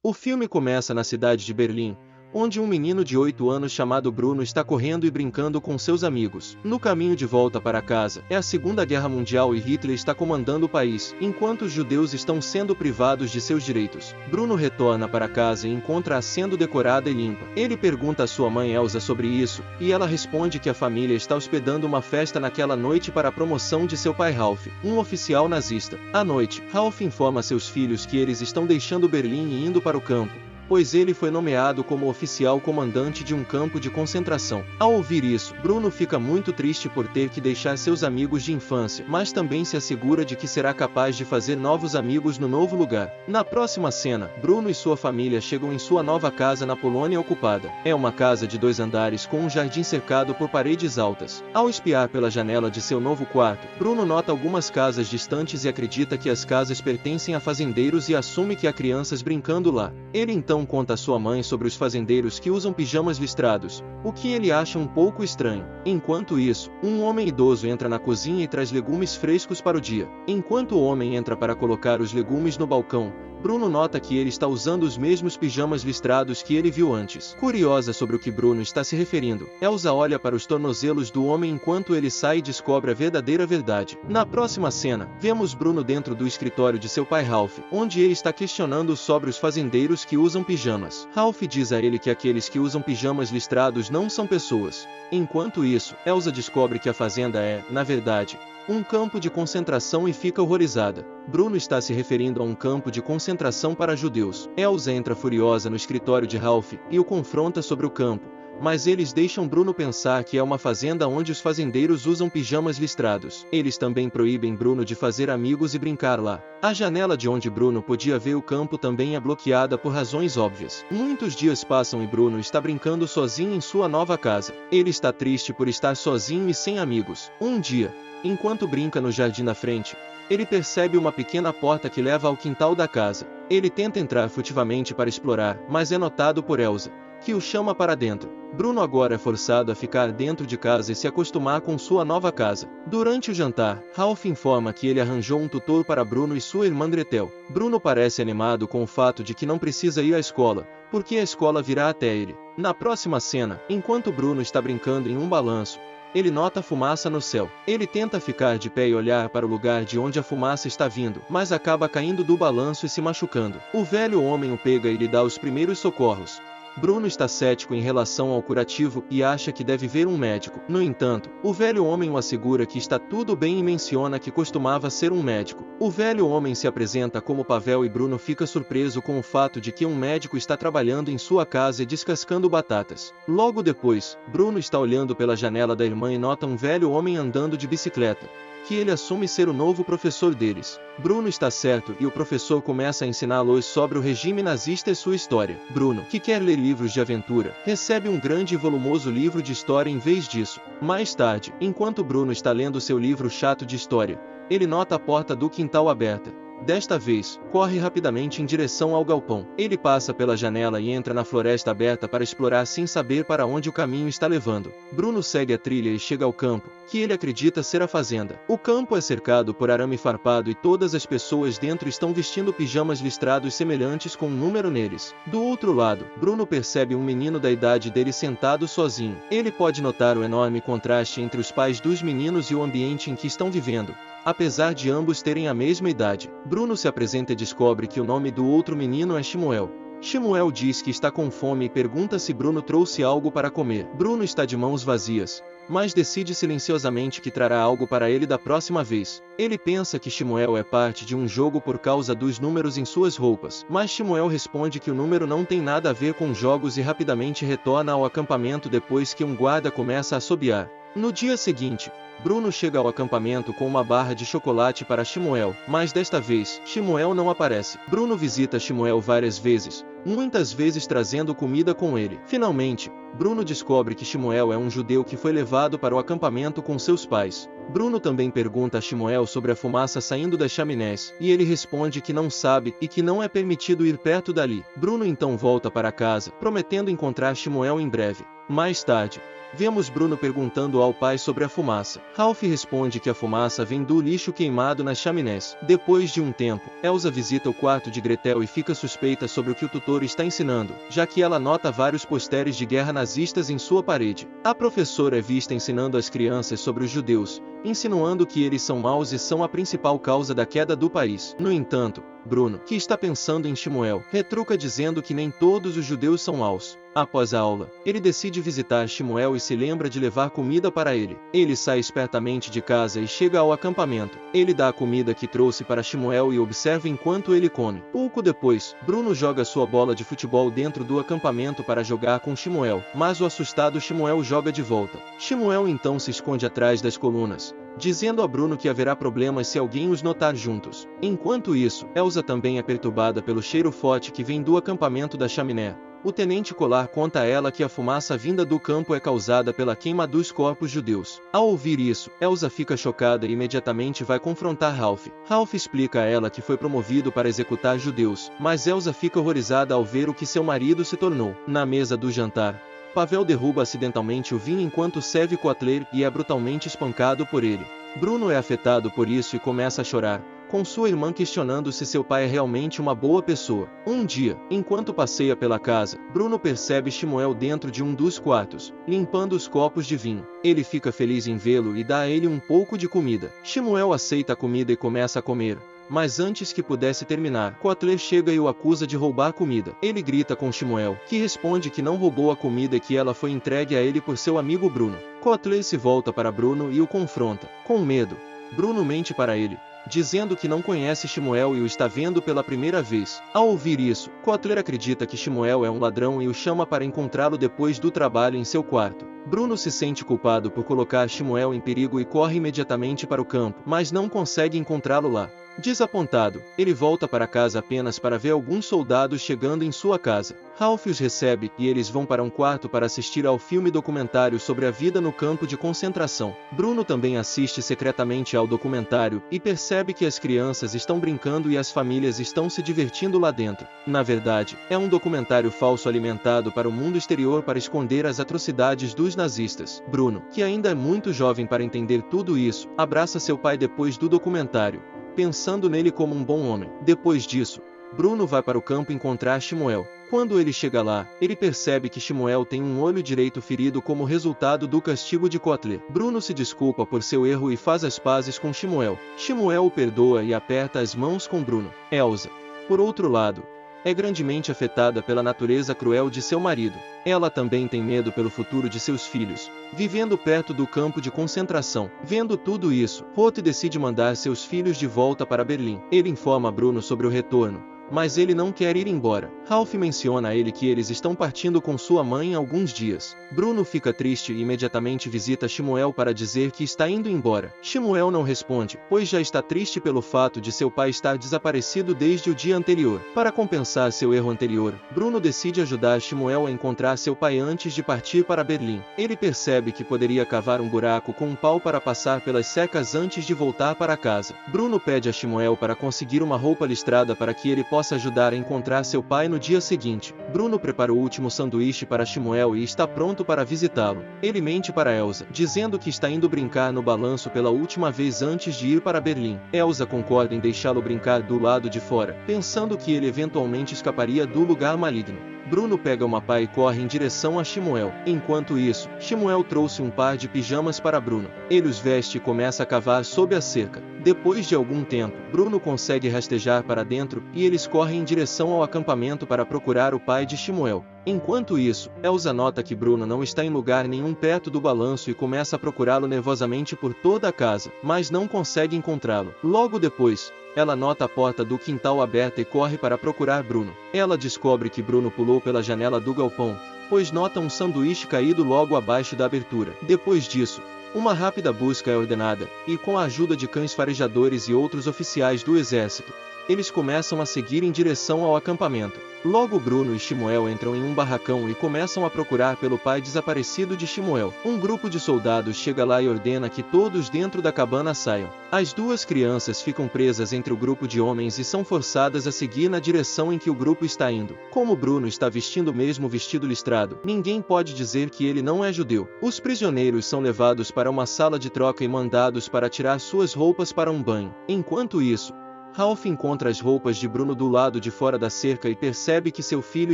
O filme começa na cidade de Berlim, onde um menino de 8 anos chamado Bruno está correndo e brincando com seus amigos. No caminho de volta para casa, é a Segunda Guerra Mundial e Hitler está comandando o país, enquanto os judeus estão sendo privados de seus direitos. Bruno retorna para casa e encontra-a sendo decorada e limpa. Ele pergunta à sua mãe Elsa sobre isso, e ela responde que a família está hospedando uma festa naquela noite para a promoção de seu pai Ralph, um oficial nazista. À noite, Ralph informa seus filhos que eles estão deixando Berlim e indo para o campo, pois ele foi nomeado como oficial comandante de um campo de concentração. Ao ouvir isso, Bruno fica muito triste por ter que deixar seus amigos de infância, mas também se assegura de que será capaz de fazer novos amigos no novo lugar. Na próxima cena, Bruno e sua família chegam em sua nova casa na Polônia ocupada. É uma casa de 2 andares com um jardim cercado por paredes altas. Ao espiar pela janela de seu novo quarto, Bruno nota algumas casas distantes e acredita que as casas pertencem a fazendeiros e assume que há crianças brincando lá. Ele então conta à sua mãe sobre os fazendeiros que usam pijamas listrados, o que ele acha um pouco estranho. Enquanto isso, um homem idoso entra na cozinha e traz legumes frescos para o dia. Enquanto o homem entra para colocar os legumes no balcão, Bruno nota que ele está usando os mesmos pijamas listrados que ele viu antes. Curiosa sobre o que Bruno está se referindo, Elsa olha para os tornozelos do homem enquanto ele sai e descobre a verdadeira verdade. Na próxima cena, vemos Bruno dentro do escritório de seu pai Ralph, onde ele está questionando sobre os fazendeiros que usam pijamas. Ralph diz a ele que aqueles que usam pijamas listrados não são pessoas. Enquanto isso, Elsa descobre que a fazenda é, na verdade, um campo de concentração e fica horrorizada. Bruno está se referindo a um campo de concentração para judeus. Elsa entra furiosa no escritório de Ralph e o confronta sobre o campo, mas eles deixam Bruno pensar que é uma fazenda onde os fazendeiros usam pijamas listrados. Eles também proíbem Bruno de fazer amigos e brincar lá. A janela de onde Bruno podia ver o campo também é bloqueada por razões óbvias. Muitos dias passam e Bruno está brincando sozinho em sua nova casa. Ele está triste por estar sozinho e sem amigos. Um dia, enquanto brinca no jardim da frente, ele percebe uma pequena porta que leva ao quintal da casa. Ele tenta entrar furtivamente para explorar, mas é notado por Elsa, que o chama para dentro. Bruno agora é forçado a ficar dentro de casa e se acostumar com sua nova casa. Durante o jantar, Ralph informa que ele arranjou um tutor para Bruno e sua irmã Gretel. Bruno parece animado com o fato de que não precisa ir à escola, porque a escola virá até ele. Na próxima cena, enquanto Bruno está brincando em um balanço, ele nota fumaça no céu. Ele tenta ficar de pé e olhar para o lugar de onde a fumaça está vindo, mas acaba caindo do balanço e se machucando. O velho homem o pega e lhe dá os primeiros socorros. Bruno está cético em relação ao curativo e acha que deve ver um médico. No entanto, o velho homem o assegura que está tudo bem e menciona que costumava ser um médico. O velho homem se apresenta como Pavel e Bruno fica surpreso com o fato de que um médico está trabalhando em sua casa e descascando batatas. Logo depois, Bruno está olhando pela janela da irmã e nota um velho homem andando de bicicleta, que ele assume ser o novo professor deles. Bruno está certo e o professor começa a ensiná-los sobre o regime nazista e sua história. Bruno, que quer ler livros de aventura, recebe um grande e volumoso livro de história em vez disso. Mais tarde, enquanto Bruno está lendo seu livro chato de história, ele nota a porta do quintal aberta. Desta vez, corre rapidamente em direção ao galpão. Ele passa pela janela e entra na floresta aberta para explorar sem saber para onde o caminho está levando. Bruno segue a trilha e chega ao campo, que ele acredita ser a fazenda. O campo é cercado por arame farpado e todas as pessoas dentro estão vestindo pijamas listrados semelhantes com um número neles. Do outro lado, Bruno percebe um menino da idade dele sentado sozinho. Ele pode notar o enorme contraste entre os pais dos meninos e o ambiente em que estão vivendo, apesar de ambos terem a mesma idade. Bruno se apresenta e descobre que o nome do outro menino é Shmuel. Shmuel diz que está com fome e pergunta se Bruno trouxe algo para comer. Bruno está de mãos vazias, mas decide silenciosamente que trará algo para ele da próxima vez. Ele pensa que Shmuel é parte de um jogo por causa dos números em suas roupas, mas Shmuel responde que o número não tem nada a ver com jogos e rapidamente retorna ao acampamento depois que um guarda começa a assobiar. No dia seguinte, Bruno chega ao acampamento com uma barra de chocolate para Shmuel, mas desta vez, Shmuel não aparece. Bruno visita Shmuel várias vezes, muitas vezes trazendo comida com ele. Finalmente, Bruno descobre que Shmuel é um judeu que foi levado para o acampamento com seus pais. Bruno também pergunta a Shmuel sobre a fumaça saindo das chaminés, e ele responde que não sabe e que não é permitido ir perto dali. Bruno então volta para casa, prometendo encontrar Shmuel em breve. Mais tarde, Vemos Bruno perguntando ao pai sobre a fumaça. Ralph responde que a fumaça vem do lixo queimado nas chaminés. Depois de um tempo, Elsa visita o quarto de Gretel e fica suspeita sobre o que o tutor está ensinando, já que ela nota vários posteres de guerra nazistas em sua parede. A professora é vista ensinando às crianças sobre os judeus, insinuando que eles são maus e são a principal causa da queda do país. No entanto, Bruno, que está pensando em Shmuel, retruca dizendo que nem todos os judeus são maus. Após a aula, ele decide visitar Shmuel e se lembra de levar comida para ele. Ele sai espertamente de casa e chega ao acampamento. Ele dá a comida que trouxe para Shmuel e observa enquanto ele come. Pouco depois, Bruno joga sua bola de futebol dentro do acampamento para jogar com Shmuel, mas o assustado Shmuel joga de volta. Shmuel então se esconde atrás das colunas, dizendo a Bruno que haverá problemas se alguém os notar juntos. Enquanto isso, Elsa também é perturbada pelo cheiro forte que vem do acampamento da chaminé. O tenente Kolar conta a ela que a fumaça vinda do campo é causada pela queima dos corpos judeus. Ao ouvir isso, Elsa fica chocada e imediatamente vai confrontar Ralph. Ralph explica a ela que foi promovido para executar judeus, mas Elsa fica horrorizada ao ver o que seu marido se tornou. Na mesa do jantar, Pavel derruba acidentalmente o vinho enquanto serve Kotler e é brutalmente espancado por ele. Bruno é afetado por isso e começa a chorar, com sua irmã questionando se seu pai é realmente uma boa pessoa. Um dia, enquanto passeia pela casa, Bruno percebe Shmuel dentro de um dos quartos, limpando os copos de vinho. Ele fica feliz em vê-lo e dá a ele um pouco de comida. Shmuel aceita a comida e começa a comer. Mas antes que pudesse terminar, Kotler chega e o acusa de roubar comida. Ele grita com Shmuel, que responde que não roubou a comida e que ela foi entregue a ele por seu amigo Bruno. Kotler se volta para Bruno e o confronta. Com medo, Bruno mente para ele, dizendo que não conhece Shmuel e o está vendo pela primeira vez. Ao ouvir isso, Kotler acredita que Shmuel é um ladrão e o chama para encontrá-lo depois do trabalho em seu quarto. Bruno se sente culpado por colocar Shmuel em perigo e corre imediatamente para o campo, mas não consegue encontrá-lo lá. Desapontado, ele volta para casa apenas para ver alguns soldados chegando em sua casa. Ralph os recebe e eles vão para um quarto para assistir ao filme documentário sobre a vida no campo de concentração. Bruno também assiste secretamente ao documentário e percebe que as crianças estão brincando e as famílias estão se divertindo lá dentro. Na verdade, é um documentário falso alimentado para o mundo exterior para esconder as atrocidades dos nazistas. Bruno, que ainda é muito jovem para entender tudo isso, abraça seu pai depois do documentário, pensando nele como um bom homem. Depois disso, Bruno vai para o campo encontrar Shmuel. Quando ele chega lá, ele percebe que Shmuel tem um olho direito ferido como resultado do castigo de Kotler. Bruno se desculpa por seu erro e faz as pazes com Shmuel. Shmuel o perdoa e aperta as mãos com Bruno. Elsa, por outro lado, é grandemente afetada pela natureza cruel de seu marido. Ela também tem medo pelo futuro de seus filhos, vivendo perto do campo de concentração. Vendo tudo isso, Ruth decide mandar seus filhos de volta para Berlim. Ele informa Bruno sobre o retorno, mas ele não quer ir embora. Ralph menciona a ele que eles estão partindo com sua mãe em alguns dias. Bruno fica triste e imediatamente visita Shmuel para dizer que está indo embora. Shmuel não responde, pois já está triste pelo fato de seu pai estar desaparecido desde o dia anterior. Para compensar seu erro anterior, Bruno decide ajudar Shmuel a encontrar seu pai antes de partir para Berlim. Ele percebe que poderia cavar um buraco com um pau para passar pelas secas antes de voltar para casa. Bruno pede a Shmuel para conseguir uma roupa listrada para que ele possa ajudar a encontrar seu pai no dia seguinte. Bruno prepara o último sanduíche para Shmuel e está pronto para visitá-lo. Ele mente para Elsa, dizendo que está indo brincar no balanço pela última vez antes de ir para Berlim. Elsa concorda em deixá-lo brincar do lado de fora, pensando que ele eventualmente escaparia do lugar maligno. Bruno pega uma pá e corre em direção a Shmuel. Enquanto isso, Shmuel trouxe um par de pijamas para Bruno. Ele os veste e começa a cavar sob a cerca. Depois de algum tempo, Bruno consegue rastejar para dentro e eles correm em direção ao acampamento para procurar o pai de Shmuel. Enquanto isso, Elsa nota que Bruno não está em lugar nenhum perto do balanço e começa a procurá-lo nervosamente por toda a casa, mas não consegue encontrá-lo. Logo depois, ela nota a porta do quintal aberta e corre para procurar Bruno. Ela descobre que Bruno pulou pela janela do galpão, pois nota um sanduíche caído logo abaixo da abertura. Depois disso, uma rápida busca é ordenada, e com a ajuda de cães farejadores e outros oficiais do exército, eles começam a seguir em direção ao acampamento. Logo Bruno e Shmuel entram em um barracão e começam a procurar pelo pai desaparecido de Shmuel. Um grupo de soldados chega lá e ordena que todos dentro da cabana saiam. As duas crianças ficam presas entre o grupo de homens e são forçadas a seguir na direção em que o grupo está indo. Como Bruno está vestindo o mesmo vestido listrado, ninguém pode dizer que ele não é judeu. Os prisioneiros são levados para uma sala de troca e mandados para tirar suas roupas para um banho. Enquanto isso, Ralph encontra as roupas de Bruno do lado de fora da cerca e percebe que seu filho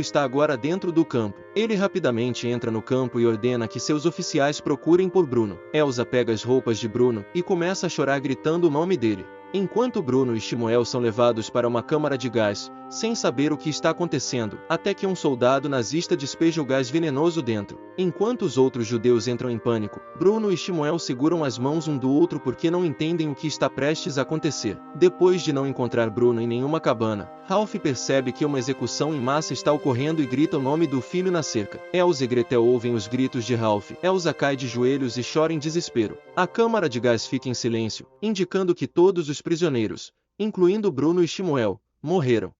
está agora dentro do campo. Ele rapidamente entra no campo e ordena que seus oficiais procurem por Bruno. Elsa pega as roupas de Bruno e começa a chorar gritando o nome dele. Enquanto Bruno e Shmuel são levados para uma câmara de gás, sem saber o que está acontecendo, até que um soldado nazista despeja o gás venenoso dentro. Enquanto os outros judeus entram em pânico, Bruno e Shmuel seguram as mãos um do outro porque não entendem o que está prestes a acontecer. Depois de não encontrar Bruno em nenhuma cabana, Ralph percebe que uma execução em massa está ocorrendo e grita o nome do filho na cerca. Elsa e Gretel ouvem os gritos de Ralph. Elsa cai de joelhos e chora em desespero. A câmara de gás fica em silêncio, indicando que todos os prisioneiros, incluindo Bruno e Shmuel, morreram.